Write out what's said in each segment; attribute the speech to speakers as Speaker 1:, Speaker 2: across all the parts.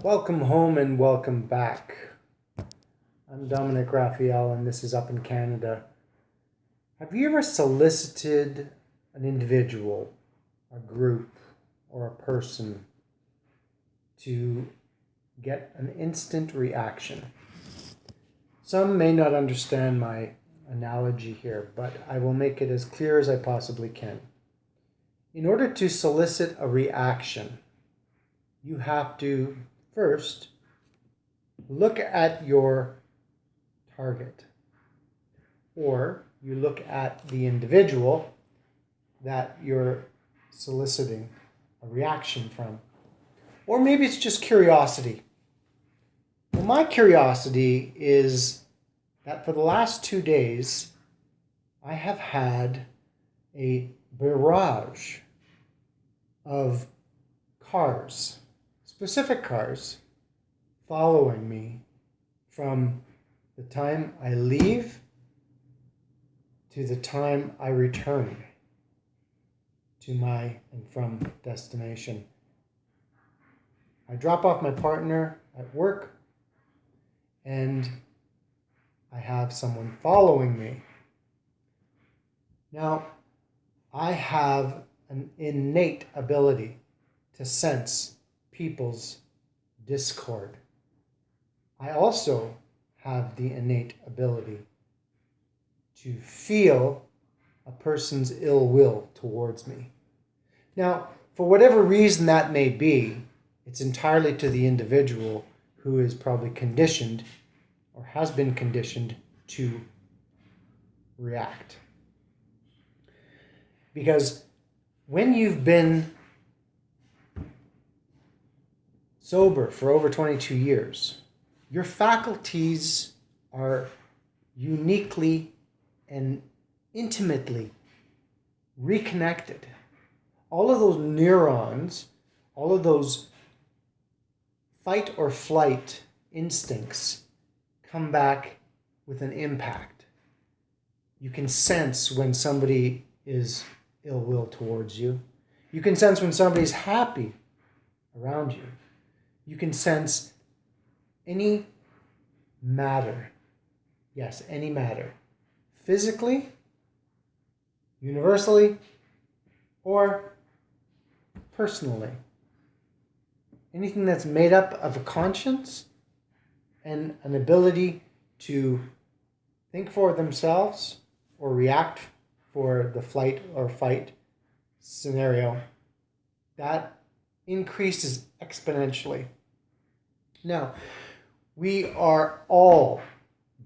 Speaker 1: Welcome home and welcome back. I'm Dominic Raphael and this is Up in Canada. Have you ever solicited an individual, a group, or a person to get an instant reaction? Some may not understand my analogy here, but I will make it as clear as I possibly can. In order to solicit a reaction, you have to first look at your target, or you look at the individual that you're soliciting a reaction from. Or maybe it's just curiosity. Well, my curiosity is that for the last 2 days, I have had a barrage of cars, specific cars, following me from the time I leave to the time I return to my and from destination. I drop off my partner at work and I have someone following me. Now, I have an innate ability to sense people's discord. I also have the innate ability to feel a person's ill will towards me. Now, for whatever reason that may be, it's entirely to the individual who is probably conditioned or has been conditioned to react. Because when you've been sober for over 22 years, your faculties are uniquely and intimately reconnected. All of those neurons, all of those fight or flight instincts come back with an impact. You can sense when somebody is ill will towards you. You can sense when somebody's happy around you. You can sense any matter. Yes, any matter. Physically, universally, or personally. Anything that's made up of a conscience and an ability to think for themselves or react for the flight or fight scenario, that increases exponentially. Now, we are all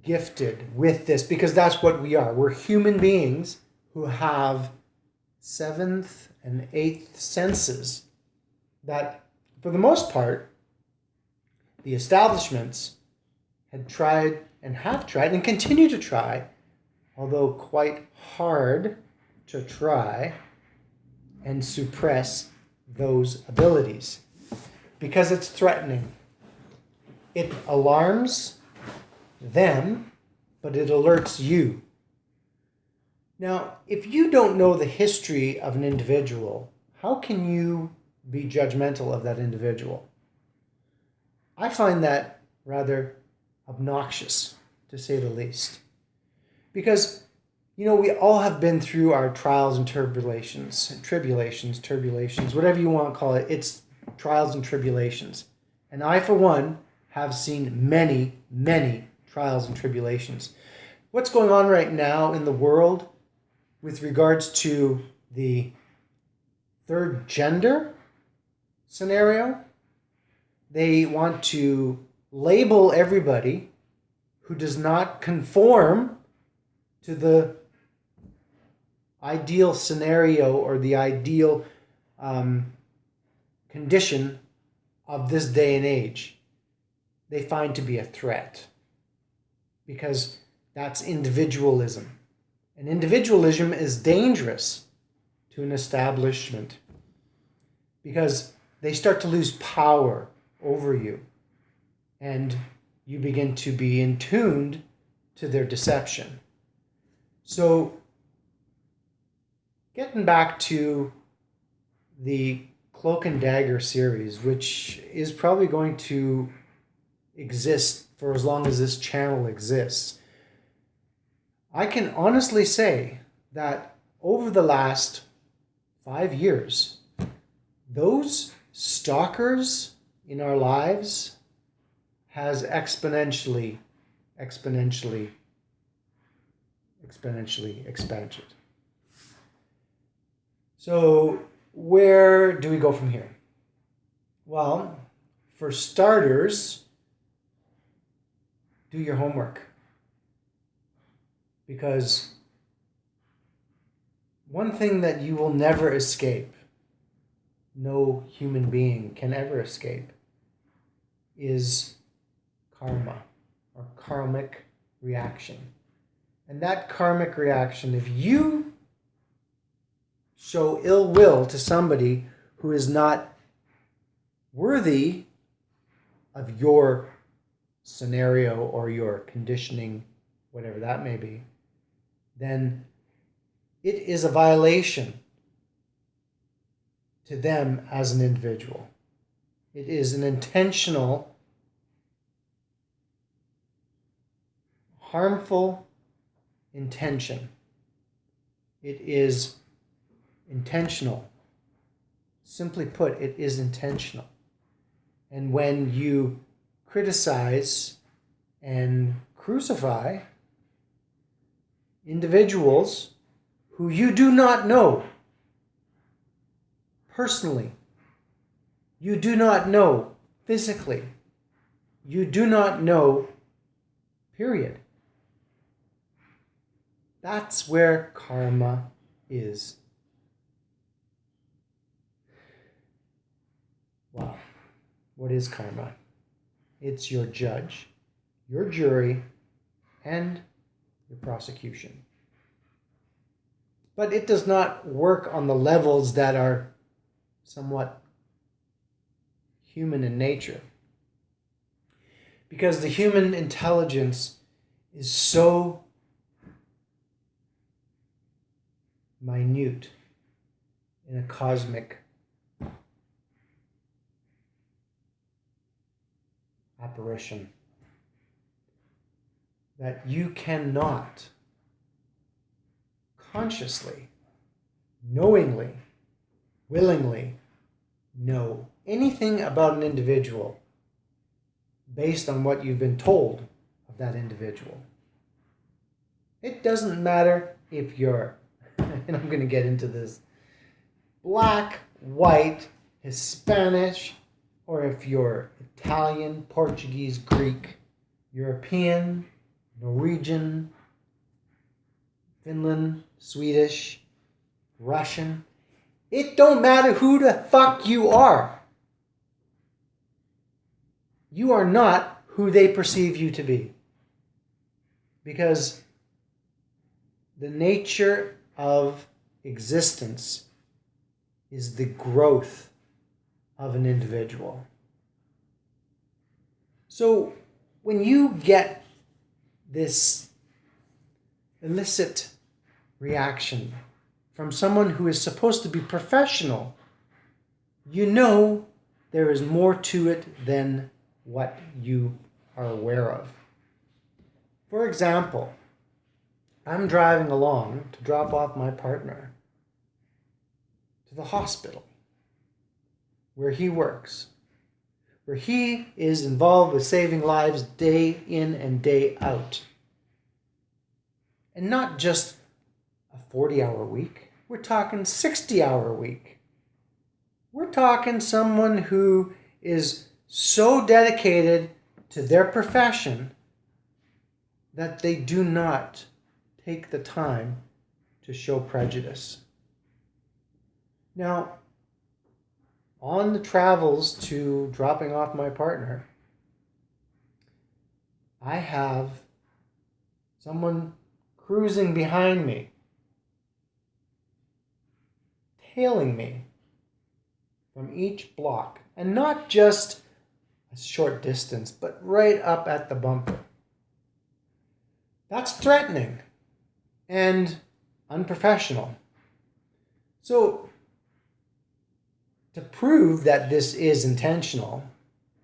Speaker 1: gifted with this because that's what we are. We're human beings who have seventh and eighth senses that, for the most part, the establishments had tried and have tried and continue to try, although quite hard to try and suppress those abilities because it's threatening. It alarms them, but it alerts you. Now, if you don't know the history of an individual, how can you be judgmental of that individual? I find that rather obnoxious, to say the least. Because, we all have been through our trials and tribulations, whatever you want to call it. It's trials and tribulations. And I, for one, have seen many, many trials and tribulations. What's going on right now in the world with regards to the third gender scenario? They want to label everybody who does not conform to the ideal scenario or the ideal condition of this day and age. They find to be a threat because that's individualism. And individualism is dangerous to an establishment because they start to lose power over you and you begin to be in tuned to their deception. So getting back to the Cloak and Dagger series, which is probably going to exist for as long as this channel exists. I can honestly say that over the last 5 years, those stalkers in our lives has exponentially expanded. So where do we go from here? Well, for starters, do your homework. Because one thing that you will never escape, no human being can ever escape, is karma or karmic reaction. And that karmic reaction, if you show ill will to somebody who is not worthy of your scenario or your conditioning, whatever that may be, then it is a violation to them as an individual. It is an intentional, harmful intention. It is intentional. Simply put, it is intentional. And when you criticize and crucify individuals who you do not know personally, you do not know physically, you do not know, period. That's where karma is. Wow. What is karma? It's your judge, your jury, and your prosecution. But it does not work on the levels that are somewhat human in nature. Because the human intelligence is so minute in a cosmic apparition that you cannot consciously, knowingly, willingly know anything about an individual based on what you've been told of that individual. It doesn't matter if you're, and I'm going to get into this, black, white, Hispanic, or if you're Italian, Portuguese, Greek, European, Norwegian, Finland, Swedish, Russian. It don't matter who the fuck you are. You are not who they perceive you to be. Because the nature of existence is the growth of an individual. So when you get this illicit reaction from someone who is supposed to be professional, you know there is more to it than what you are aware of. For example, I'm driving along to drop off my partner to the hospital where he works, where he is involved with saving lives day in and day out. And not just a 40-hour week. We're talking 60-hour week. We're talking someone who is so dedicated to their profession that they do not take the time to show prejudice. Now, on the travels to dropping off my partner, I have someone cruising behind me, tailing me from each block, and not just a short distance, but right up at the bumper. That's threatening and unprofessional. So to prove that this is intentional,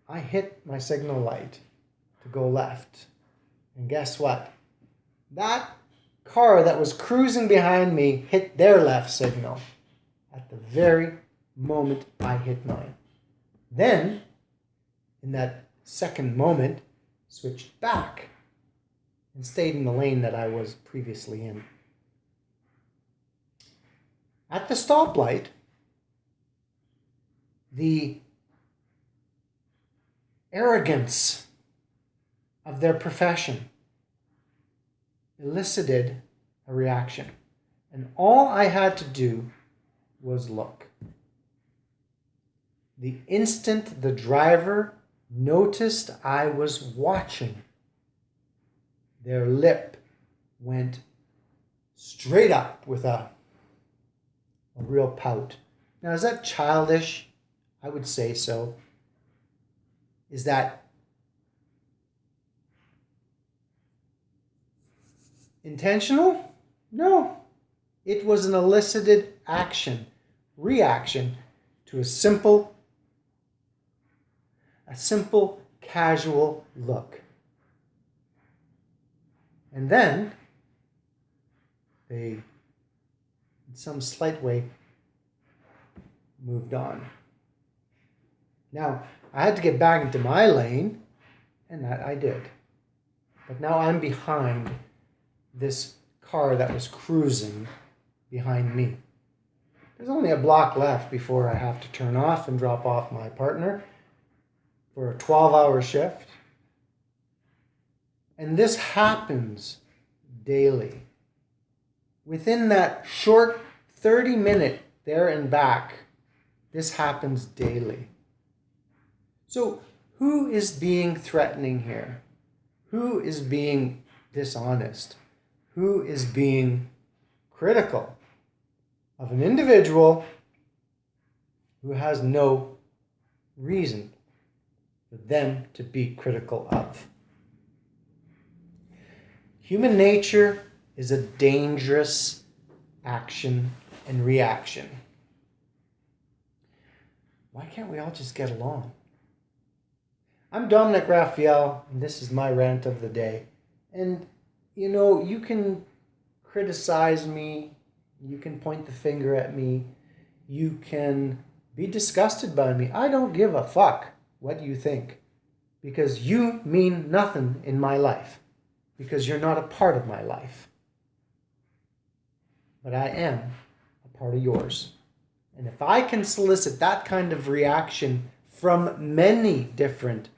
Speaker 1: I hit my signal light to go left. And guess what? That car that was cruising behind me hit their left signal at the very moment I hit mine. Then, in that second moment, switched back and stayed in the lane that I was previously in. At the stoplight, the arrogance of their profession elicited a reaction. And all I had to do was look. The instant the driver noticed I was watching, their lip went straight up with a real pout. Now, is that childish? I would say so. Is that intentional? No. It was an elicited reaction to a simple casual look. And then they, in some slight way, moved on. Now, I had to get back into my lane, and that I did. But now I'm behind this car that was cruising behind me. There's only a block left before I have to turn off and drop off my partner for a 12-hour shift. And this happens daily. Within that short 30-minute there and back, this happens daily. So who is being threatening here? Who is being dishonest? Who is being critical of an individual who has no reason for them to be critical of? Human nature is a dangerous action and reaction. Why can't we all just get along? I'm Dominic Raphael, and this is my rant of the day. And, you know, you can criticize me, you can point the finger at me, you can be disgusted by me. I don't give a fuck what you think, because you mean nothing in my life, because you're not a part of my life. But I am a part of yours. And if I can solicit that kind of reaction from many different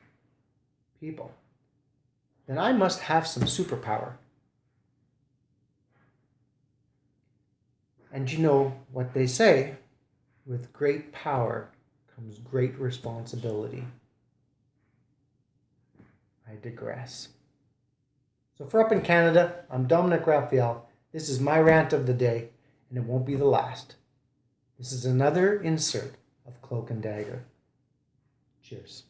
Speaker 1: people, then I must have some superpower. And you know what they say, with great power comes great responsibility. I digress. So for Up in Canada, I'm Dominic Raphael. This is my rant of the day, and it won't be the last. This is another insert of Cloak and Dagger. Cheers.